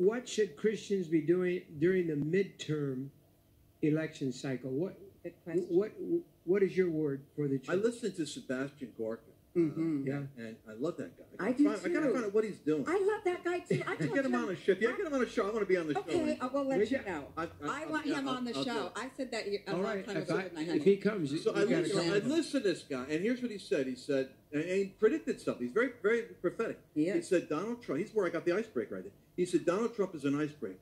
what should Christians be doing during the midterm election cycle? What is your word for the church? I listened to Sebastian Gorka. Yeah, and I love that guy. I do too. I gotta find out what he's doing. I love that guy too. I get him on a show. Yeah, get him on a show. I want to be on the show. Okay, I will let you know. I want him on the show. I said that a long time ago. If he comes, so I listened to this guy, and here's what he said. He said, and he predicted something. He's very, very prophetic. He said Donald Trump. He's where I got the icebreaker right there. He said Donald Trump is an icebreaker.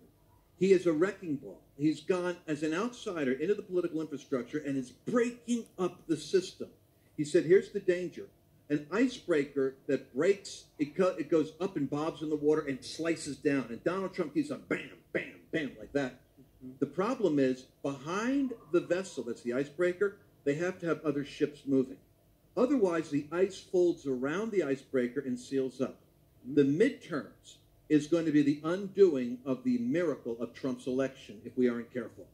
He is a wrecking ball. He's gone as an outsider into the political infrastructure and is breaking up the system. He said, here's the danger. An icebreaker that breaks, it goes up and bobs in the water and slices down. And Donald Trump keeps on bam, bam, bam, like that. The problem is, behind the vessel that's the icebreaker, they have to have other ships moving. Otherwise, the ice folds around the icebreaker and seals up. The midterms is going to be the undoing of the miracle of Trump's election if we aren't careful.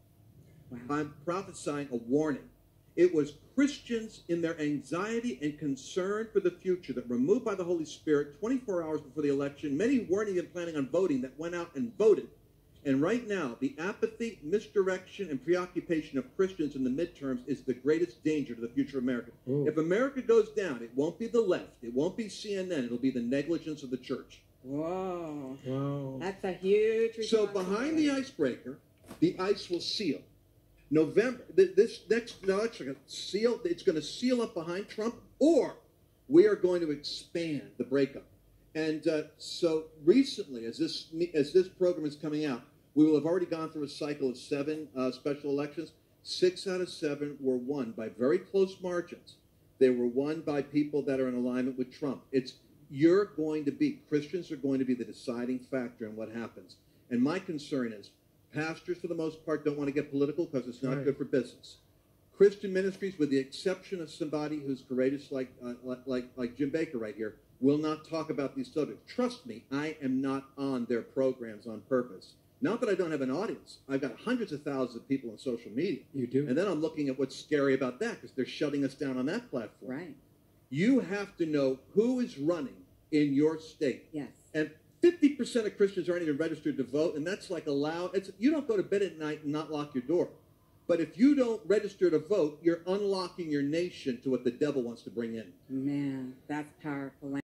Wow. I'm prophesying a warning. It was Christians in their anxiety and concern for the future that were moved by the Holy Spirit 24 hours before the election. Many weren't even planning on voting that went out and voted. And right now, the apathy, misdirection, and preoccupation of Christians in the midterms is the greatest danger to the future of America. Ooh. If America goes down, it won't be the left. It won't be CNN. It'll be the negligence of the church. Whoa. Whoa. That's a huge responsibility. So behind the icebreaker, the ice will seal. November, this next election, it's going to seal up behind Trump, or we are going to expand the breakup. And so recently, as this program is coming out, we will have already gone through a cycle of 7 special elections. 6 out of 7 were won by very close margins. They were won by people that are in alignment with Trump. Christians are going to be the deciding factor in what happens. And my concern is, pastors, for the most part, don't want to get political because it's not good for business. Christian ministries, with the exception of somebody who's courageous like Jim Bakker right here, will not talk about these subjects. Trust me, I am not on their programs on purpose. Not that I don't have an audience. I've got hundreds of thousands of people on social media. You do. And then I'm looking at what's scary about that because they're shutting us down on that platform. Right. You have to know who is running in your state. Yes. And 50% of Christians aren't even registered to vote, and that's like allowed. You don't go to bed at night and not lock your door. But if you don't register to vote, you're unlocking your nation to what the devil wants to bring in. Man, that's powerful.